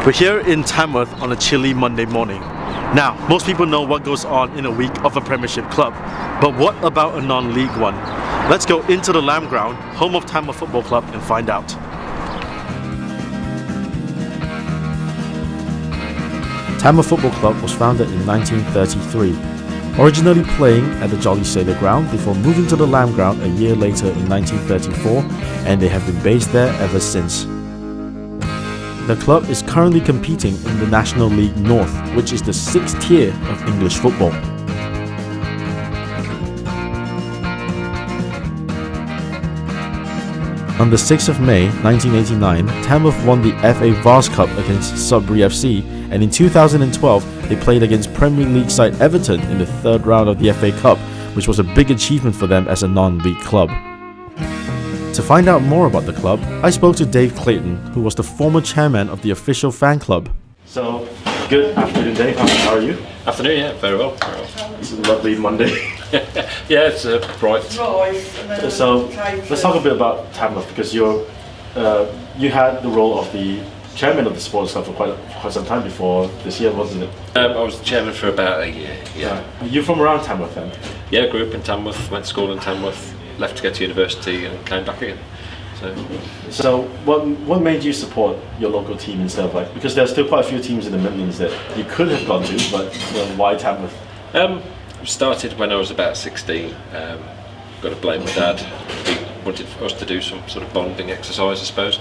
We're here in Tamworth on a chilly Monday morning. Now, most people know what goes on in a week of a Premiership club, but what about a non-league one? Let's go into the Lamb Ground, home of Tamworth Football Club, and find out. Tamworth Football Club was founded in 1933, originally playing at the Jolly Sailor Ground before moving to the Lamb Ground a year later in 1934, and they have been based there ever since. The club is currently competing in the National League North, which is the 6th tier of English football. On the 6th of May 1989, Tamworth won the FA Vase Cup against Sudbury FC, and in 2012 they played against Premier League side Everton in the 3rd round of the FA Cup, which was a big achievement for them as a non-league club. To find out more about the club, I spoke to Dave Clayton, who was the former chairman of the official fan club. So, good afternoon, Dave. How are you? Afternoon, yeah, very well. It's a lovely Monday. Yeah, it's bright. So, let's talk a bit about Tamworth, because you had the role of the chairman of the sports club for quite some time before this year, wasn't it? I was the chairman for about a year. Yeah. You're from around Tamworth then? Yeah, grew up in Tamworth, went to school in Tamworth, left to go to university and came back again. So what made you support your local team instead of because there's still quite a few teams in the Midlands that you could have gone to, but why Tamworth? Started when I was about 16. Got to blame my dad. He wanted us to do some sort of bonding exercise, I suppose,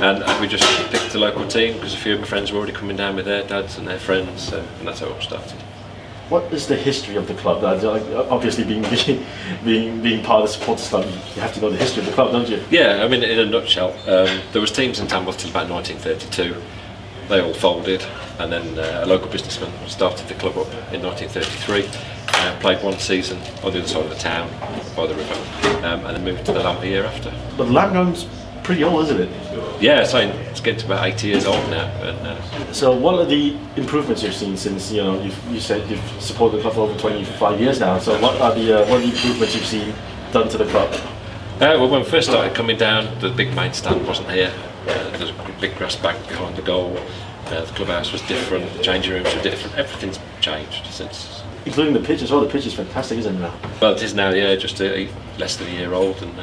and we just picked a local team because a few of my friends were already coming down with their dads and their friends, and that's how it all started. What is the history of the club? Obviously, being part of the supporters club, you have to know the history of the club, don't you? Yeah, I mean, in a nutshell, there was teams in Tamworth till about 1932. They all folded, and then a local businessman started the club up in 1933. Played one season on the other side of the town, by the river, and then moved to the Lamb a year after. But the Lamb Ground's pretty old, isn't it? Yeah, it's getting to about 80 years old now. So what are the improvements you've seen since you said you've supported the club for over 25 years now? So what are the improvements you've seen done to the club? Well, when we first started coming down, the big main stand wasn't here. There's a big grass bank behind the goal. The clubhouse was different. The changing rooms were different. Everything's changed since. Including the pitch as well. The pitch is fantastic, isn't it now? Well, it is now. Yeah, just less than a year old and.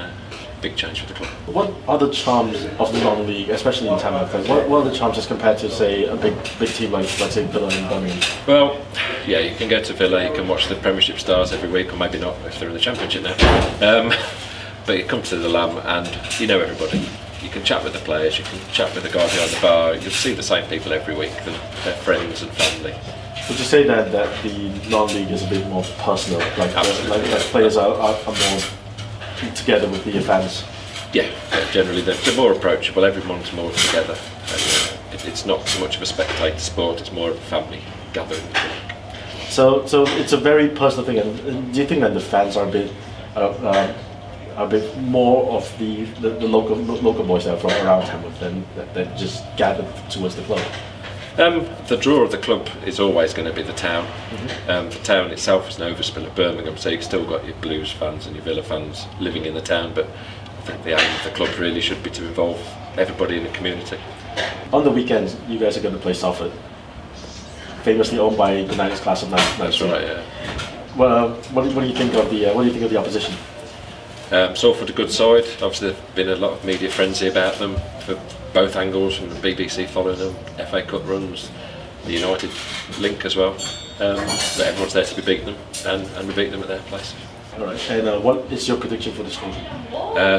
Big change for the club. What are the charms of the non-league, especially in Tamworth? What are the charms as compared to, say, a big team like say Villa and Birmingham? Well, yeah, you can go to Villa, you can watch the Premiership stars every week, or maybe not if they're in the Championship now. But you come to the Lamb and you know everybody. You can chat with the players, you can chat with the guy behind the bar. You'll see the same people every week. They're friends and family. Would you say that the non-league is a bit more personal? Like players are more together with the fans? Yeah, generally they're more approachable, everyone's more together. And, it's not so much of a spectator sport, it's more of a family gathering. So it's a very personal thing, and do you think that the fans are a bit more of the local boys that are from around Tamworth that just gather towards the club? The draw of the club is always going to be the town. Mm-hmm. The town itself is an overspill of Birmingham, so you've still got your Blues fans and your Villa fans living in the town, but I think the aim of the club really should be to involve everybody in the community. On the weekends, you guys are going to play Salford, famously owned by the 90s class of 90s. That's right, yeah. Well, what do you think of the opposition? Salford a good side. Obviously there's been a lot of media frenzy about them for both angles, from the BBC following them, FA Cup runs, the United link as well. But everyone's there to be beating them, and we beat them at their place. Alright, and what is your prediction for the score?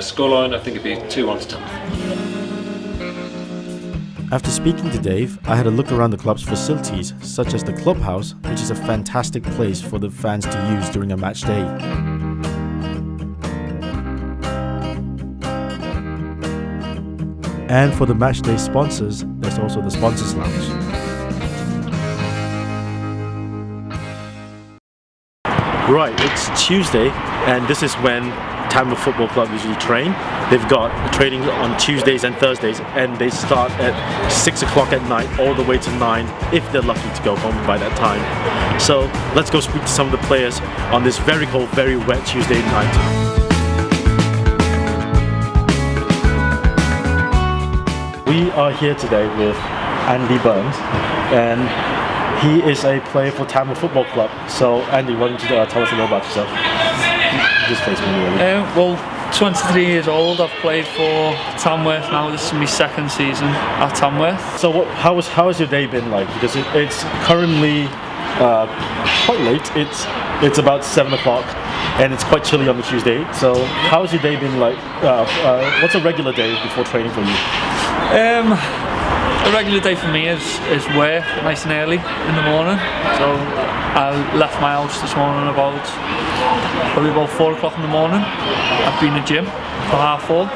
Scoreline, I think it'd be 2-1 to Tamworth. After speaking to Dave, I had a look around the club's facilities, such as the clubhouse, which is a fantastic place for the fans to use during a match day. And for the matchday sponsors, there's also the Sponsors Lounge. Right, it's Tuesday, and this is when Tamworth Football Club usually train. They've got training on Tuesdays and Thursdays, and they start at 6 o'clock at night all the way to 9 if they're lucky to go home by that time. So let's go speak to some of the players on this very cold, very wet Tuesday night. We are here today with Andy Burns, and he is a player for Tamworth Football Club. So, Andy, why don't you tell us a little about yourself? Just face me, really. Well, 23 years old. I've played for Tamworth now. This is my second season at Tamworth. So, how has your day been like? Because it's currently quite late. It's about 7 o'clock, and it's quite chilly on the Tuesday. So, how has your day been like? What's a regular day before training for you? A regular day for me is work nice and early in the morning. So I left my house this morning probably about 4 o'clock in the morning. I've been to gym for 4:30,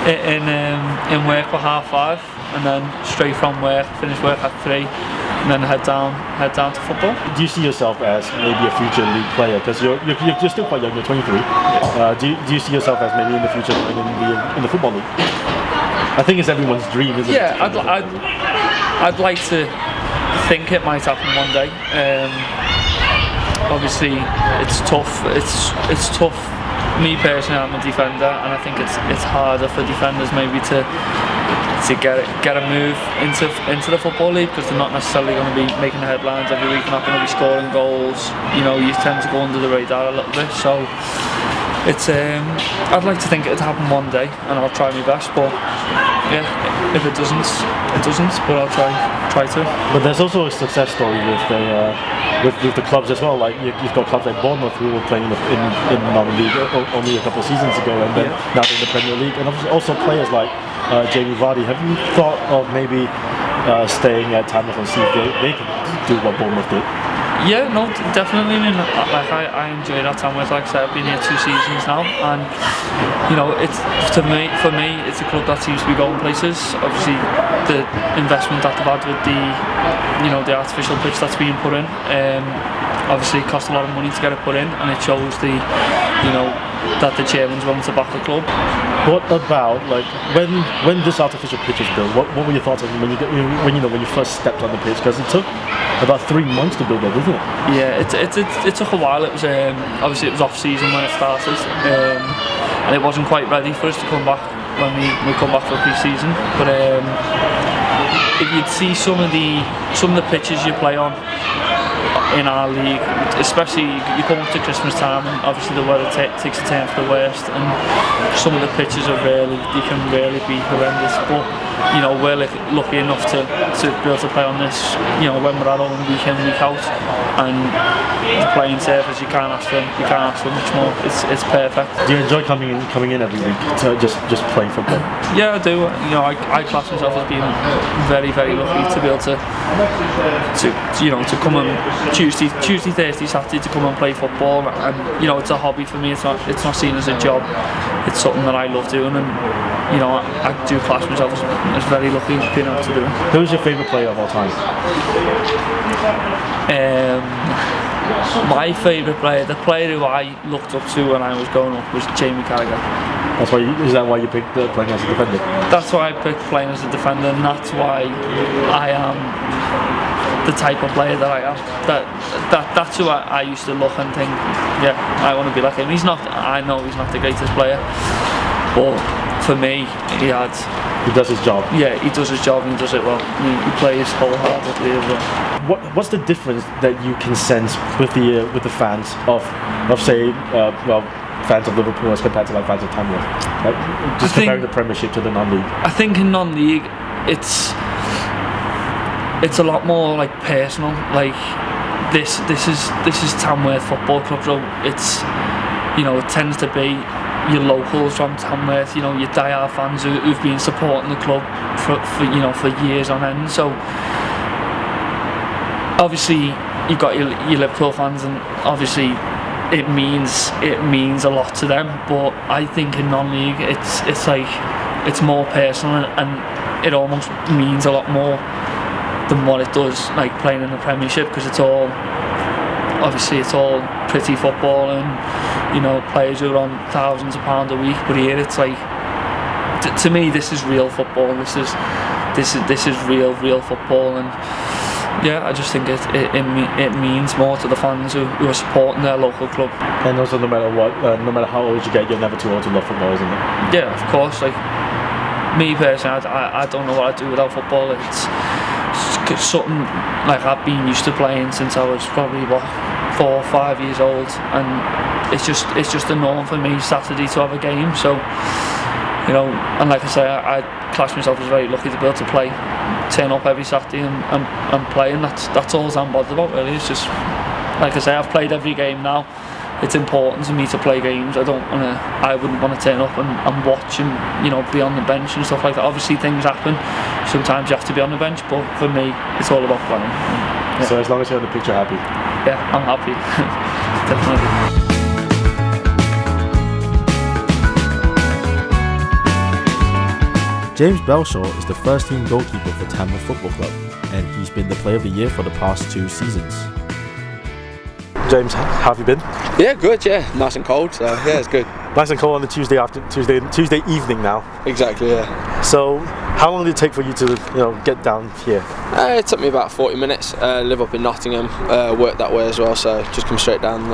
and then in work for 5:30, and then straight from work, finish work at 3, and then head down to football. Do you see yourself as maybe a future league player? Because you're still quite young. You're 23. Do you see yourself as maybe in the future playing in the football league? I think it's everyone's dream, isn't it? Yeah, I'd like to think it might happen one day. Obviously, it's tough. It's tough. Me personally, I'm a defender, and I think it's harder for defenders maybe to get a move into the football league, because they're not necessarily going to be making the headlines every week. They're not going to be scoring goals. You know, you tend to go under the radar a little bit. So it's I'd like to think it'd happen one day, and I'll try my best. But yeah, if it doesn't, it doesn't. But I'll try to. But there's also a success story with the clubs as well. Like you've got clubs like Bournemouth who were playing in non-league only a couple of seasons ago, and then now they're in the Premier League. And also players like Jamie Vardy. Have you thought of maybe staying at Tamworth and see if they can do what Bournemouth did? Yeah, no, definitely. I mean, I enjoy that Tamworth. Like I said, I've been here 2 seasons now, and you know, for me, it's a club that seems to be going places. Obviously, the investment that they've had with the artificial pitch that's being put in, obviously it cost a lot of money to get it put in, and it shows that the chairman's willing to back the club. What about like when this artificial pitch was built? What were your thoughts on when you first stepped on the pitch? Because it took about 3 months to build it, didn't it? Yeah, it took a while. It was obviously it was off season when it started, and it wasn't quite ready for us to come back when we come back for pre-season. But if you'd see some of the pitches you play on in our league, especially you come up to Christmas time, and obviously the weather takes a turn for the worst, and some of the pitches are can really be horrendous. But you know, we're lucky enough to be able to play on this, you know, when we're at home week in, week out, and the playing surface, you can't ask for much more. It's perfect. Do you enjoy coming in every week to just playing football? Yeah, I do. You know, I class myself as being very, very lucky to be able to come on Tuesday, Thursday, Saturday to come and play football, and you know, it's a hobby for me. It's not seen as a job. It's something that I love doing, and you know, I do class myself as very lucky being able to do it. Who's your favourite player of all time? My favourite player, the player who I looked up to when I was growing up, was Jamie Carragher. Is that why you picked playing as a defender? That's why I picked playing as a defender, and that's why I am the type of player that I am. That's who I used to look and think, yeah, I want to be like him. I know he's not the greatest player, but for me, he does his job. Yeah, he does his job, and he does it well. He plays wholeheartedly as well. What's the difference that you can sense with the fans of say fans of Liverpool as compared to like fans of Tamworth? Like just comparing the Premiership to the non-league. I think in non-league it's a lot more like personal. Like this is Tamworth Football Club, so it's, you know, it tends to be your locals from Tamworth, you know, your die-hard fans who've been supporting the club for years on end. So obviously you've got your Liverpool fans, and obviously it means a lot to them. But I think in non-league it's more personal, and it almost means a lot more than what it does like playing in the Premiership, because it's all pretty football, and you know, players who are on thousands of pounds a week. But here it's like, to me, this is real football. This is real football, and yeah, I just think it means more to the fans who are supporting their local club. And also, no matter how old you get, you're never too old to love football, isn't it? Yeah, of course. Like me personally, I don't know what I'd do without football. It's something like I've been used to playing since I was probably 4 or 5 years old, and it's just a norm for me Saturday to have a game. So, you know, and like I say, I class myself as very lucky to be able to play, turn up every Saturday and play, and that's all I'm bothered about really. It's just, like I say, I've played every game now. It's important to me to play games. I wouldn't want to turn up and watch and, you know, be on the bench and stuff like that. Obviously things happen, sometimes you have to be on the bench, but for me it's all about playing. Yeah. So as long as you're on the pitch, you're happy? Yeah, I'm happy. Definitely. James Belshaw is the first team goalkeeper for Tamworth Football Club, and he's been the Player of the Year for the past 2 seasons. James, how have you been? Yeah, good. Yeah, nice and cold. So yeah, it's good. Nice and cold on the Tuesday evening now. Exactly. Yeah. So, how long did it take for you to get down here? It took me about 40 minutes. Live up in Nottingham, work that way as well. So just come straight down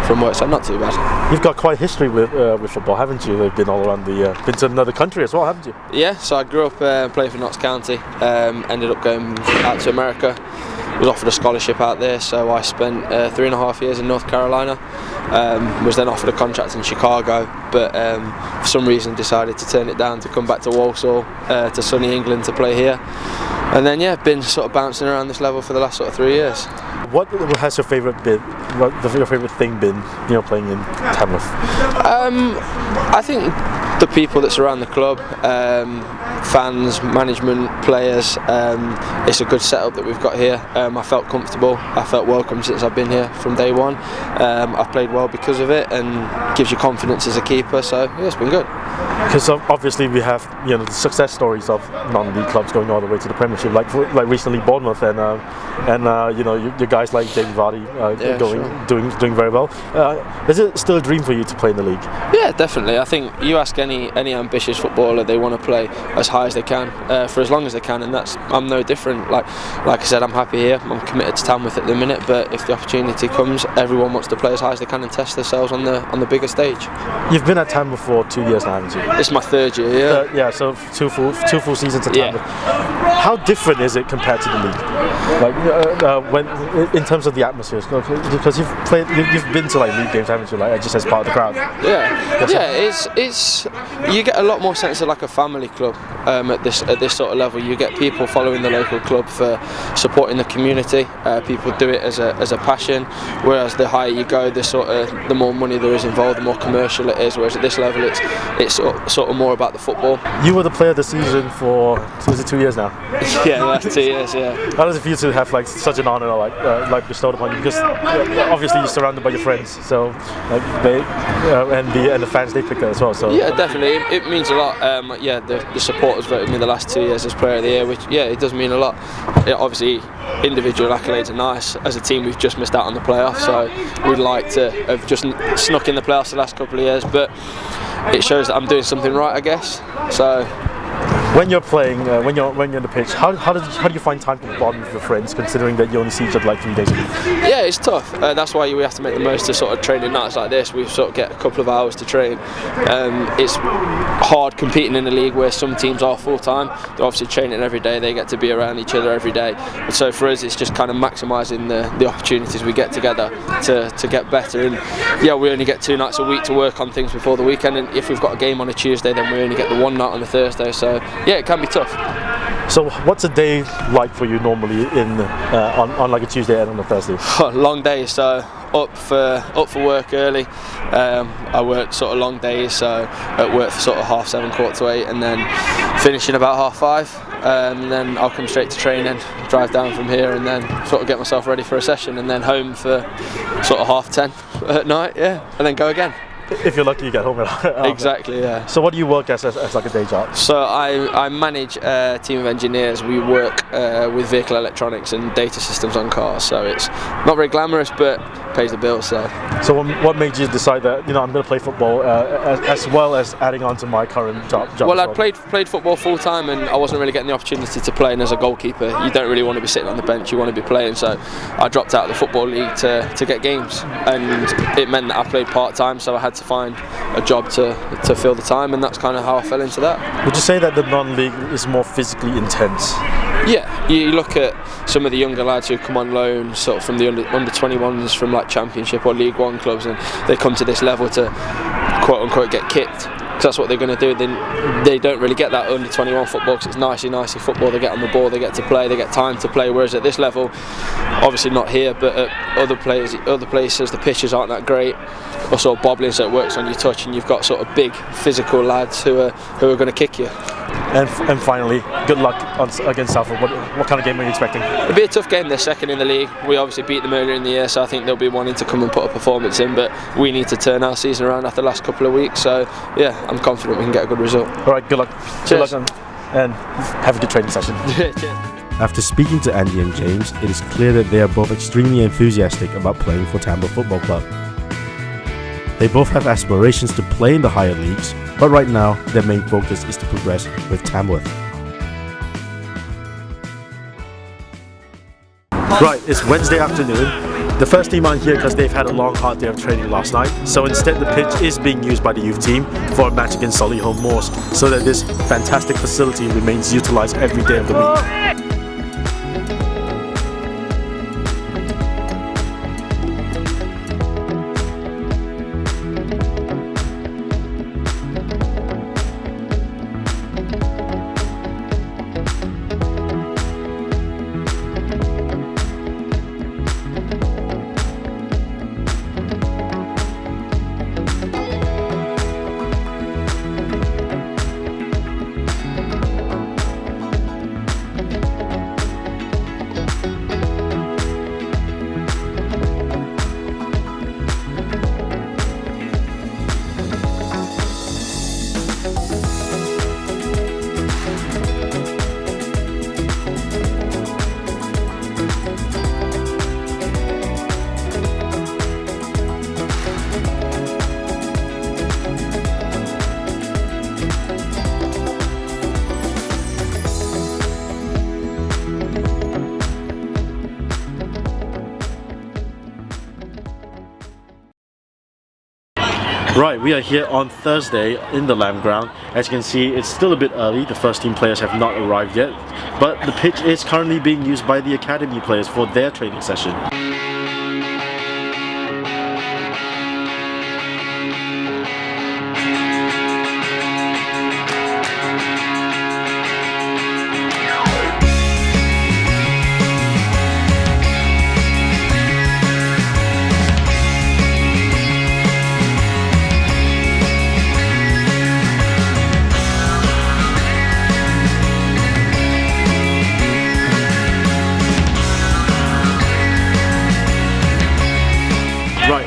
from work. So not too bad. You've got quite a history with football, haven't you? You've been all around been to another country as well, haven't you? Yeah. So I grew up playing for Notts County. Ended up going out to America. Was offered a scholarship out there, so I spent 3.5 years in North Carolina. Was then offered a contract in Chicago, but for some reason decided to turn it down to come back to Walsall, to sunny England to play here. And then been sort of bouncing around this level for the last sort of 3 years. What has your favourite been? Your favourite thing been? Playing in Tamworth. I think the people that surround the club, fans, management, players. It's a good setup that we've got here. I felt comfortable. I felt welcome since I've been here from day one. I've played well because of it, and gives you confidence as a keeper. So yeah, it's been good. Because obviously we have the success stories of non-league clubs going all the way to the Premiership, like recently Bournemouth, and your guys like Jamie Vardy doing very well. Is it still a dream for you to play in the league? Yeah, definitely. I think you ask any ambitious footballer, they want to play as high as they can for as long as they can, and I'm no different. Like I said, I'm happy here. I'm committed to Tamworth at the minute, but if the opportunity comes, everyone wants to play as high as they can and test themselves on the bigger stage. You've been at Tamworth for 2 years now, haven't you? It's my 3rd year. Yeah. So two full seasons at Tamworth. Yeah. How different is it compared to the league? When in terms of the atmosphere, because you've been to league games, haven't you? Just as part of the crowd. It's you get a lot more sense of like a family club at this sort of level. You get people following the local club for supporting the community. People do it as a passion. Whereas the higher you go, the more money there is involved, the more commercial it is. Whereas at this level, it's sort of more about the football. You were the player of the season for 2 years now. Yeah, the last 2 years. Yeah. How does it feel to have such an honour bestowed upon you? Because obviously you're surrounded by your friends, so and the fans, they pick that as well. So yeah, definitely, it means a lot. The supporters voted me the last 2 years as Player of the Year, which it does mean a lot. Obviously, individual accolades are nice. As a team, we've just missed out on the playoffs, so we'd like to have just snuck in the playoffs the last couple of years, but it shows that I'm doing something right, I guess. So. When you're playing, when you're on the pitch, how do you find time to bond with your friends, considering that you only see each other 3 days a week? Yeah, it's tough. That's why we have to make the most of sort of training nights like this. We sort of get a couple of hours to train. It's hard competing in a league where some teams are full time. They're obviously training every day. They get to be around each other every day. And so for us, it's just kind of maximising the opportunities we get together to get better. And we only get 2 nights a week to work on things before the weekend. And if we've got a game on a Tuesday, then we only get the 1 night on a Thursday. So it can be tough. So what's a day like for you normally on a Tuesday and on a Thursday? Long days, so up for work early. I work sort of long days, so at work for sort of 7:30, 8:15, and then finishing about 5:30. And then I'll come straight to training, drive down from here, and then sort of get myself ready for a session, and then home for sort of 10:30 at night, and then go again. If you're lucky, you get home. Exactly, yeah. So what do you work as like a day job? So I manage a team of engineers. We work with vehicle electronics and data systems on cars. So it's not very glamorous, but pays the bills. So what made you decide that I'm going to play football as well as adding on to my current job? Well, I'd played football full time, and I wasn't really getting the opportunity to play. And as a goalkeeper, you don't really want to be sitting on the bench. You want to be playing. So I dropped out of the football league to get games, and it meant that I played part time. So I had to find a job to fill the time, and that's kind of how I fell into that. Would you say that the non-league is more physically intense? Yeah, you look at some of the younger lads who come on loan sort of from the under 21s from like Championship or League One clubs, and they come to this level to quote unquote get kicked. That's what they're going to do. Then they don't really get that under 21 football because it's nicey football. They get on the ball, they get to play, they get time to play. Whereas at this level, obviously not here, but at other places, the pitches aren't that great, or sort of bobbling, so it works on your touch, and you've got sort of big physical lads who are going to kick you. And finally, good luck against Salford. What kind of game are you expecting? It'll be a tough game. They're second in the league. We obviously beat them earlier in the year, so I think they'll be wanting to come and put a performance in, but we need to turn our season around after the last couple of weeks. So yeah, I'm confident we can get a good result. All right, good luck. Cheers. Good luck and have a good training session. Cheers. After speaking to Andy and James, it is clear that they are both extremely enthusiastic about playing for Tamworth Football Club. They both have aspirations to play in the higher leagues, but right now their main focus is to progress with Tamworth. Right, it's Wednesday afternoon. The first team aren't here because they've had a long hard day of training last night, so instead the pitch is being used by the youth team for a match against Solihull Moors, so that this fantastic facility remains utilised every day of the week. Right, we are here on Thursday in the Lamb Ground. As you can see, it's still a bit early. The first team players have not arrived yet, but the pitch is currently being used by the academy players for their training session.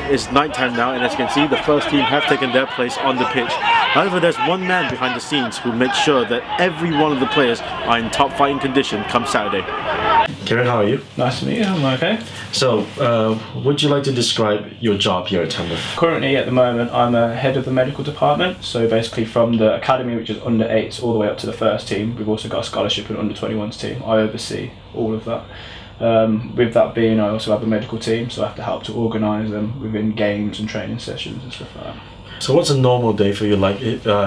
It's night time now, and as you can see, the first team have taken their place on the pitch. However, there's one man behind the scenes who makes sure that every one of the players are in top fighting condition come Saturday. Kieran, how are you? Nice to meet you, I'm okay. So, would you like to describe your job here at Tamworth? Currently, at the moment, I'm a head of the medical department, so basically from the academy, which is under 8s, all the way up to the first team. We've also got a scholarship and under 21s team. I oversee all of that. With that being, I also have a medical team, so I have to help to organise them within games and training sessions and stuff like that. So what's a normal day for you, like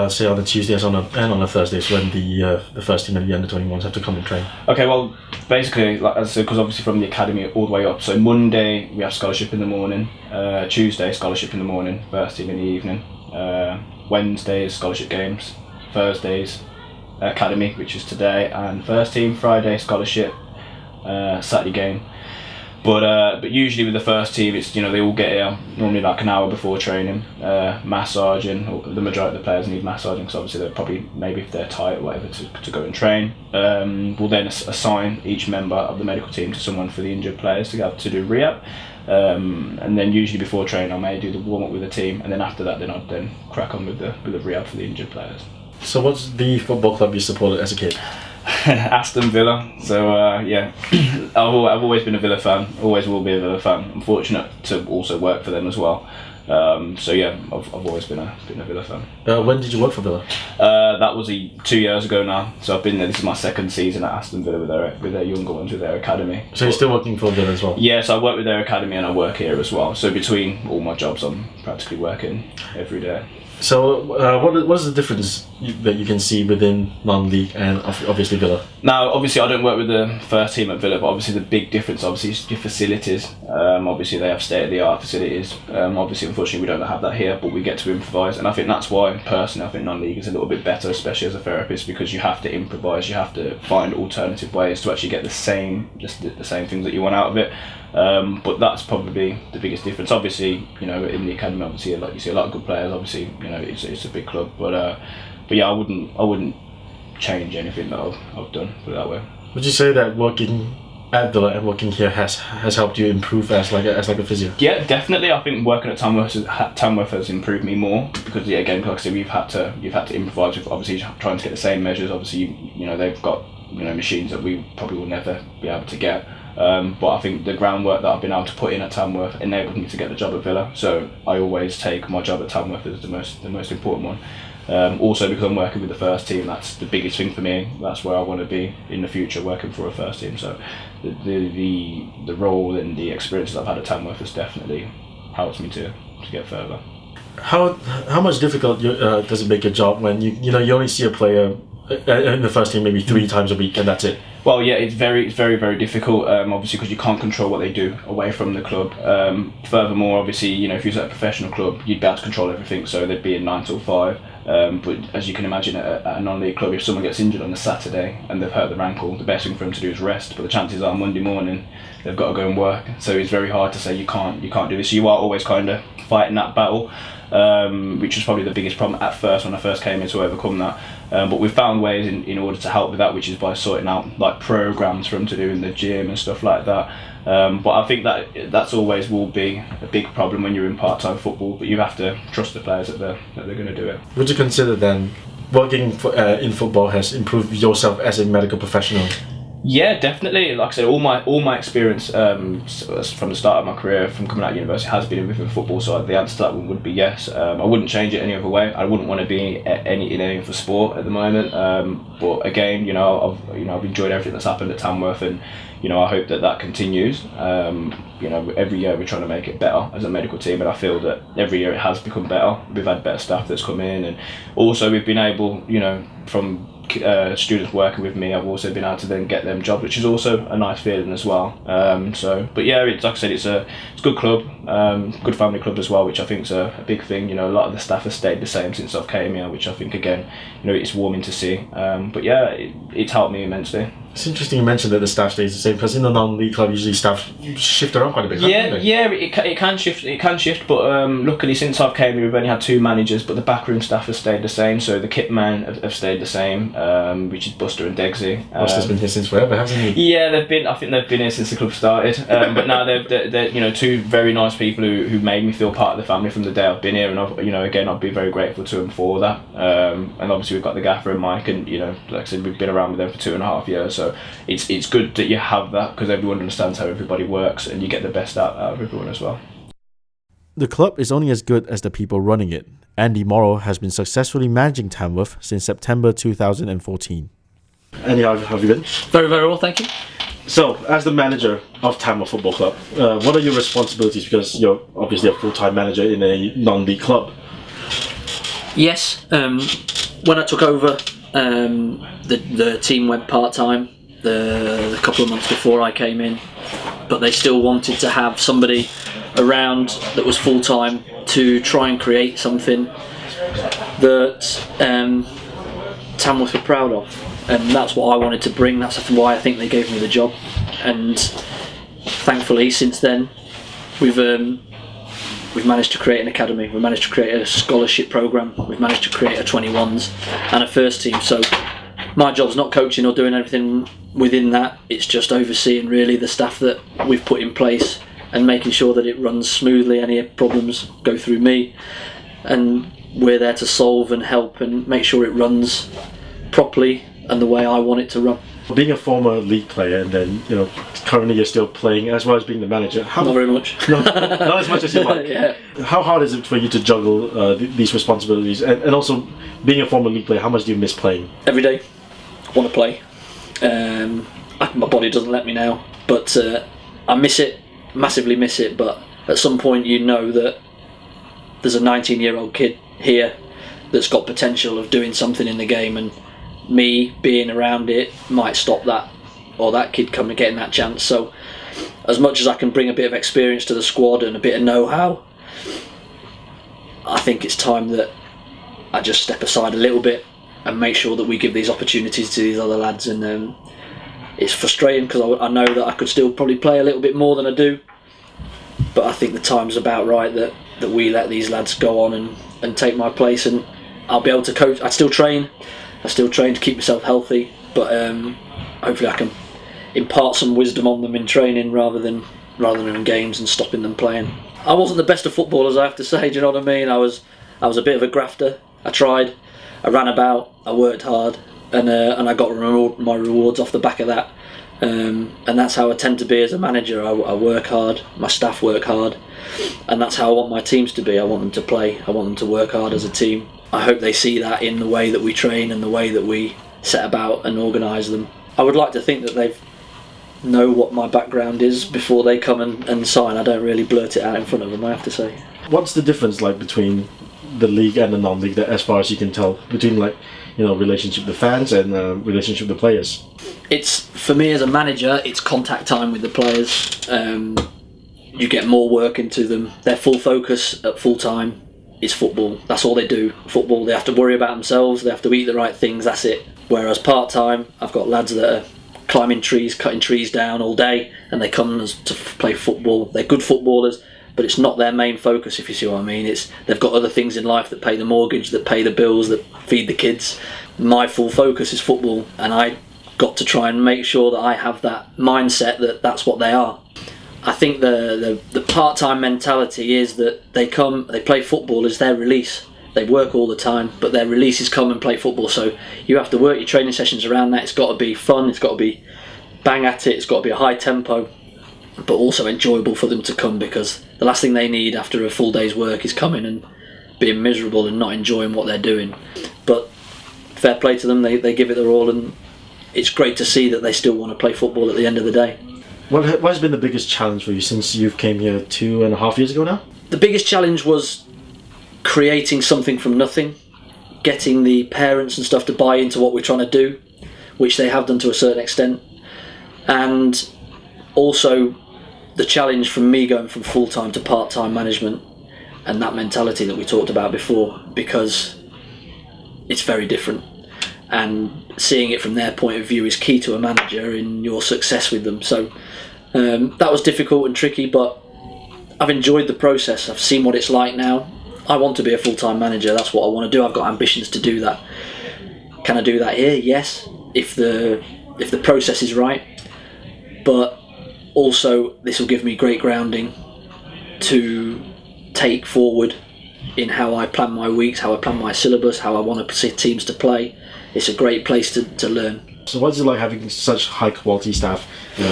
say on a Tuesdays and on a Thursdays when the first team and the under 21s have to come and train? Okay, well basically, like as I said, because obviously from the academy all the way up, so Monday we have scholarship in the morning, Tuesday scholarship in the morning, first team in the evening, Wednesdays scholarship games, Thursdays academy, which is today, and first team Friday scholarship, Saturday game. But usually with the first team, it's, you know, they all get here normally like an hour before training, massaging. The majority of the players need massaging because obviously they're probably, maybe if they're tight or whatever, to go and train. We'll then assign each member of the medical team to someone for the injured players to have to do rehab. And then usually before training I may do the warm up with the team, and then after that then I'd then crack on with the rehab for the injured players. So what's the football club you supported as a kid? Aston Villa. So yeah, I've always been a Villa fan, always will be a Villa fan. I'm fortunate to also work for them as well. So yeah, I've always been a Villa fan. When did you work for Villa? That was 2 years ago now. So I've been there. This is my second season at Aston Villa with their younger ones, with their academy. So you're still working for Villa as well? Yeah, so I work with their academy and I work here as well. So between all my jobs, I'm practically working every day. So what is the difference that you can see within non-league and obviously Villa? Now, obviously, I don't work with the first team at Villa, but obviously the big difference, obviously, is your facilities. Obviously, they have state-of-the-art facilities. Obviously, unfortunately, we don't have that here, but we get to improvise, and I think that's why, personally, I think non-league is a little bit better, especially as a therapist, because you have to improvise, you have to find alternative ways to actually get the same things that you want out of it. But that's probably the biggest difference. Obviously, you know, in the academy, obviously, like you see a lot of good players. Obviously, you know, it's a big club, but yeah, I wouldn't change anything that I've done, put it that way. Would you say that working at Villa and working here has helped you improve as like a physio? Yeah, definitely. I think working at Tamworth has improved me more because, yeah, again, like I said, you've had to improvise with obviously trying to get the same measures. Obviously, you know, they've got, you know, machines that we probably will never be able to get. But I think the groundwork that I've been able to put in at Tamworth enabled me to get the job at Villa. So I always take my job at Tamworth as the most important one. Also because I'm working with the first team, that's the biggest thing for me. That's where I want to be in the future, working for a first team. So the role and the experiences I've had at Tamworth has definitely helped me to get further. How much difficult does it make your job when you only see a player in the first team maybe 3 times a week and that's it? Well, yeah, it's very, very difficult. Obviously, because you can't control what they do away from the club. Furthermore, obviously, you know, if you was at a professional club, you'd be able to control everything. So they'd be in 9 till 5. But as you can imagine, at a non-league club, if someone gets injured on a Saturday and they've hurt their ankle, the best thing for them to do is rest. But the chances are Monday morning they've got to go and work. So it's very hard to say you can't do this. So you are always kind of fighting that battle. Which was probably the biggest problem at first when I first came in, to overcome that. But we've found ways in order to help with that, which is by sorting out like programs for them to do in the gym and stuff like that. But I think that's always will be a big problem when you're in part-time football. But you have to trust the players that they're going to do it. Would you consider then working in football has improved yourself as a medical professional? Yeah, definitely. Like I said, all my experience from the start of my career, from coming out of university, has been within football. So the answer to that one would be yes. I wouldn't change it any other way. I wouldn't want to be in any other sport at the moment. But again, you know, I've enjoyed everything that's happened at Tamworth, and you know, I hope that continues. You know, every year we're trying to make it better as a medical team, and I feel that every year it has become better. We've had better staff that's come in, and also we've been able, you know, from students working with me, I've also been able to then get them jobs, which is also a nice feeling as well. But yeah, it's like I said, it's a good club, good family club as well, which I think is a big thing. You know, a lot of the staff have stayed the same since I've came here, which I think, again, you know, it's warming to see. But yeah, it's helped me immensely. It's interesting you mentioned that the staff stays the same, because in the non-league club usually staff shift around quite a bit. It can shift. But luckily, since I've came here, we've only had 2 managers, but the backroom staff have stayed the same. So the kit man have stayed the same, which is Buster and Degsy. Buster's been here since forever, hasn't he? Yeah, I think they've been here since the club started. But now they're you know, 2 very nice people who made me feel part of the family from the day I've been here, and I'd be very grateful to them for that. And obviously we've got the gaffer and Mike, and you know, like I said, we've been around with them for 2.5 years. So it's good that you have that, because everyone understands how everybody works, and you get the best out of everyone as well. The club is only as good as the people running it. Andy Morrell has been successfully managing Tamworth since September 2014. Andy, how have you been? Very, very well, thank you. So, as the manager of Tamworth Football Club, what are your responsibilities? Because you're obviously a full-time manager in a non-league club. Yes, when I took over, the team went part-time the couple of months before I came in, but they still wanted to have somebody around that was full-time to try and create something that Tamworth were proud of, and that's what I wanted to bring. That's why I think they gave me the job, and thankfully since then we've managed to create an academy, we've managed to create a scholarship programme, we've managed to create a 21s and a first team. So my job's not coaching or doing anything within that, it's just overseeing really the staff that we've put in place and making sure that it runs smoothly. Any problems go through me, and we're there to solve and help and make sure it runs properly and the way I want it to run. Being a former league player and then, currently you're still playing as well as being the manager. Not very much. No, not as much as you like. Yeah. How hard is it for you to juggle these responsibilities? And also, being a former league player, how much do you miss playing? Every day, want to play. My body doesn't let me now, but I miss it, massively miss it. But at some point, you know that there's a 19-year-old kid here that's got potential of doing something in the game, and me being around it might stop that, or that kid coming getting that chance. So as much as I can bring a bit of experience to the squad and a bit of know-how, I think it's time that I just step aside a little bit and make sure that we give these opportunities to these other lads. And it's frustrating because I know that I could still probably play a little bit more than I do, but I think the time's about right that we let these lads go on and take my place, and I'll be able to coach. I still train to keep myself healthy, but hopefully I can impart some wisdom on them in training rather than in games and stopping them playing. I wasn't the best of footballers, I have to say. Do you know what I mean? I was a bit of a grafter. I tried, I ran about, I worked hard, and I got my rewards off the back of that. And that's how I tend to be as a manager. I work hard, my staff work hard, and that's how I want my teams to be. I want them to play, I want them to work hard as a team. I hope they see that in the way that we train and the way that we set about and organise them. I would like to think that they know what my background is before they come and sign. I don't really blurt it out in front of them, I have to say. What's the difference like between the league and the non-league, as far as you can tell, between relationship with the fans and relationship with the players? It's, for me as a manager, it's contact time with the players. You get more work into them. Their full focus at full time is football. That's all they do. Football. They have to worry about themselves. They have to eat the right things. That's it. Whereas part time, I've got lads that are climbing trees, cutting trees down all day, and they come to play football. They're good footballers, but it's not their main focus, if you see what I mean. They've got other things in life that pay the mortgage, that pay the bills, that feed the kids. My full focus is football, and I got to try and make sure that I have that mindset that that's what they are. I think the part-time mentality is that they play football as their release. They work all the time, but their release is come and play football. So you have to work your training sessions around that. It's got to be fun, it's got to be bang at it, it's got to be a high tempo, but also enjoyable for them to come, because the last thing they need after a full day's work is coming and being miserable and not enjoying what they're doing. But fair play to them, they give it their all, and it's great to see that they still want to play football at the end of the day. What has been the biggest challenge for you since you've came here 2.5 years ago now? The biggest challenge was creating something from nothing, getting the parents and stuff to buy into what we're trying to do, which they have done to a certain extent, and also the challenge from me going from full-time to part-time management, and that mentality that we talked about before, because it's very different, and seeing it from their point of view is key to a manager in your success with them. So that was difficult and tricky, but I've enjoyed the process. I've seen what it's like now. I want to be a full-time manager. That's what I want to do. I've got ambitions to do that. Can I do that here? Yes, if the process is right. But also, this will give me great grounding to take forward in how I plan my weeks, how I plan my syllabus, how I want to see teams to play. It's a great place to learn. So what's it like having such high quality staff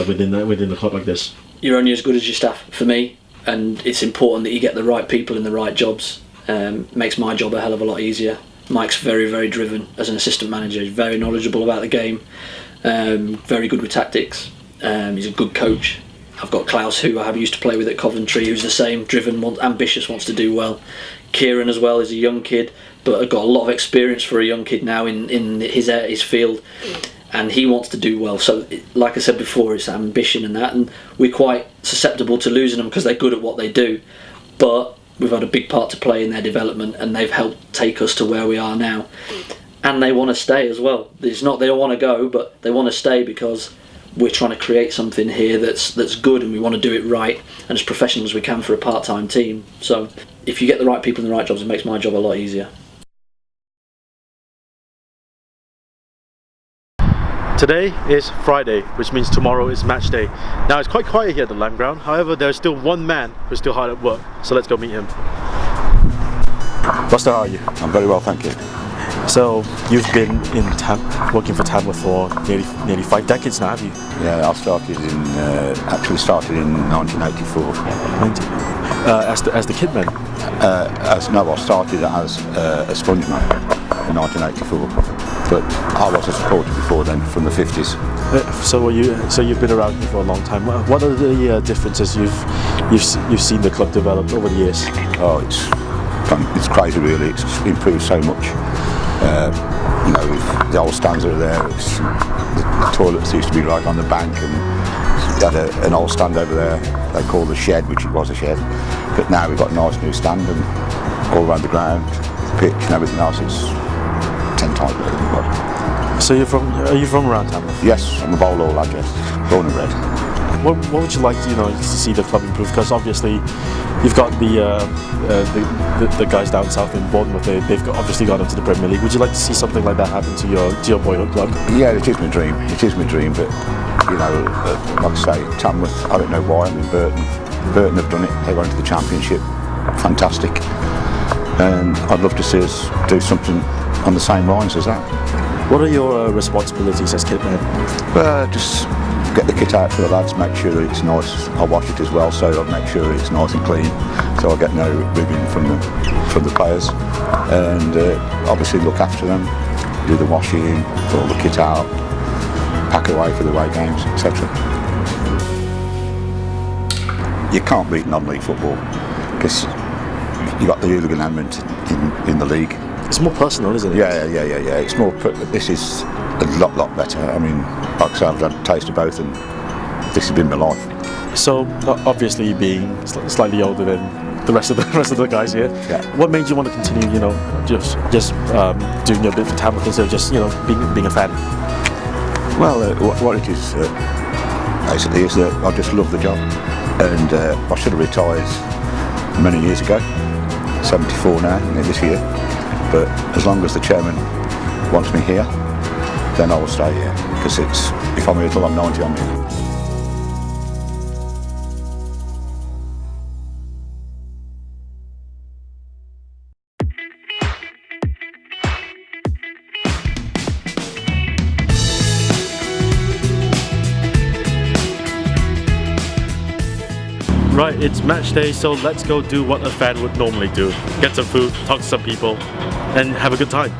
within the club like this? You're only as good as your staff, for me, and it's important that you get the right people in the right jobs. Makes my job a hell of a lot easier. Mike's very, very driven as an assistant manager. He's very knowledgeable about the game, very good with tactics. He's a good coach. I've got Klaus, who I used to play with at Coventry, who's the same, driven, ambitious, wants to do well. Kieran as well is a young kid, but I've got a lot of experience for a young kid now in his field, and he wants to do well. So, like I said before, it's ambition and that, and we're quite susceptible to losing them because they're good at what they do, but we've had a big part to play in their development, and they've helped take us to where we are now, and they want to stay as well. It's not they don't want to go, but they want to stay because we're trying to create something here that's good, and we want to do it right and as professional as we can for a part-time team. So if you get the right people in the right jobs, it makes my job a lot easier. Today is Friday, which means tomorrow is match day. Now it's quite quiet here at the Lamb Ground, however there's still one man who's still hard at work, so let's go meet him. Buster, how are you? I'm very well, thank you. So you've been working for Tamworth for nearly 5 decades now, have you? Yeah, I actually started in 1984. As the kid man? I started as a spongeman in 1984, but I was a supporter before then, from the 50s. So you've been around here for a long time. What are the differences you've seen the club develop over the years? Oh, it's crazy really. It's improved so much. The old stands are there. The toilets used to be right on the bank, and you had an old stand over there they call the shed, which it was a shed, but now we've got a nice new stand, and all around the ground, the pitch and everything else, it's 10 times better than it was. So are you from around Tamworth? Yes, I'm a Bowler lad, yes, born and bred. What would you like to see the club improve? Because obviously you've got the guys down south in Bournemouth. They've obviously gone into the Premier League. Would you like to see something like that happen to your boyhood club? Yeah, it is my dream. It is my dream. But like I say, Tamworth. I don't know why. I mean, Burton have done it. They went to the Championship. Fantastic. And I'd love to see us do something on the same lines as that. What are your responsibilities as kit man? Just get the kit out for the lads, make sure that it's nice. I wash it as well, so I'll make sure it's nice and clean, so I get no ribbing from the players. And obviously look after them, do the washing, put all the kit out, pack away for the away games, etc. You can't beat non-league football because you got the hooligan element in the league. It's more personal, isn't it? Yeah. It's more. This is a lot better. I mean, like I said, I've had a taste of both, and this has been my life. So obviously, being slightly older than the rest of the guys here, yeah. What made you want to continue? Just doing your bit for Tamworth instead of just being a fan. Well, what it is basically is that I just love the job, and I should have retired many years ago. 74 now, this year. But as long as the chairman wants me here, then I will stay here, because if I'm here till I'm 90, I'm here. Right, it's match day, so let's go do what a fan would normally do. Get some food, talk to some people, and have a good time.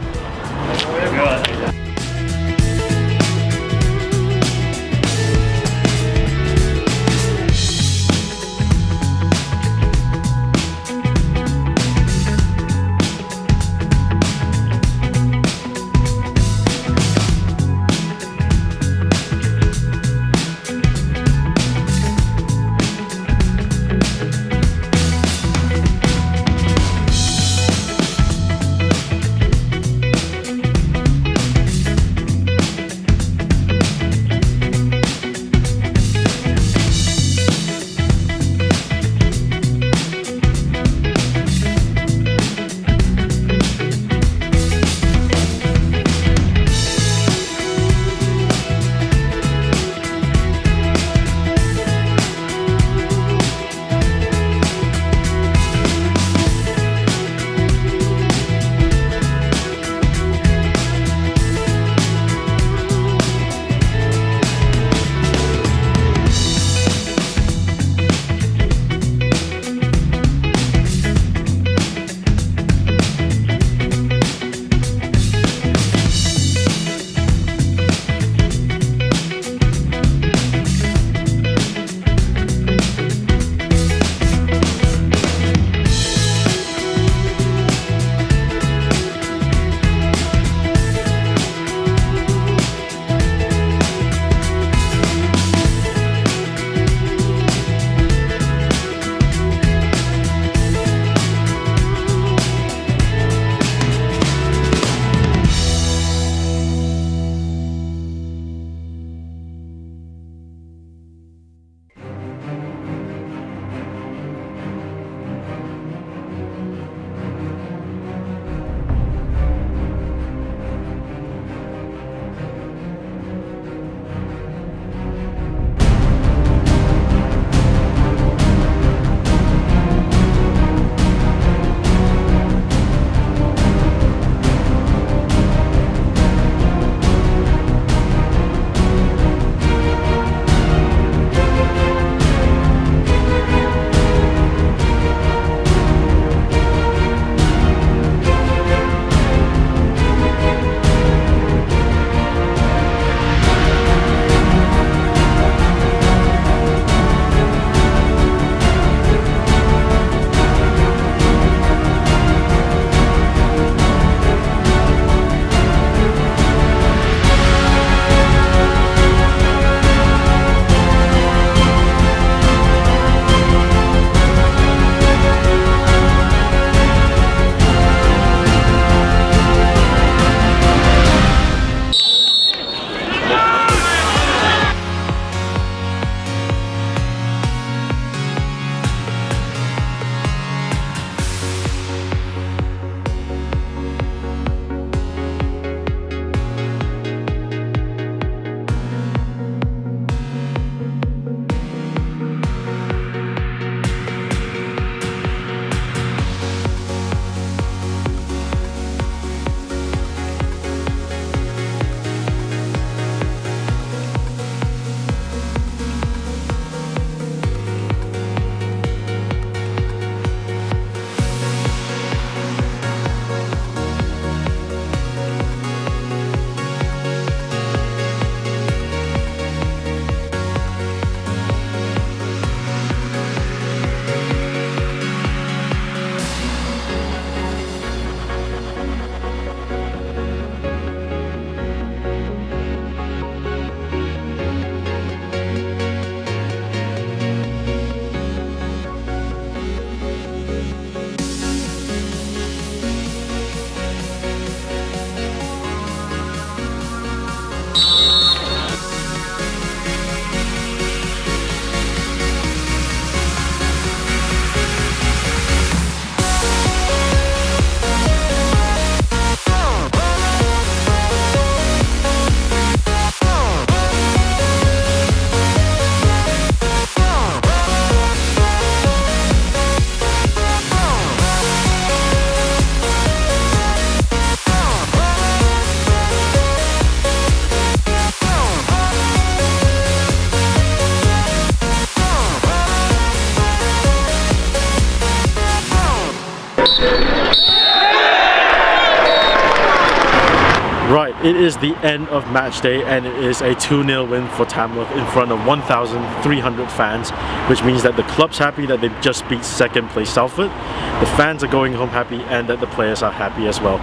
Right, it is the end of match day and it is a 2-0 win for Tamworth in front of 1,300 fans, which means that the club's happy that they've just beat second place Salford, the fans are going home happy, and that the players are happy as well.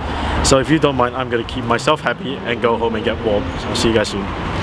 So if you don't mind, I'm going to keep myself happy and go home and get warm. So I'll see you guys soon.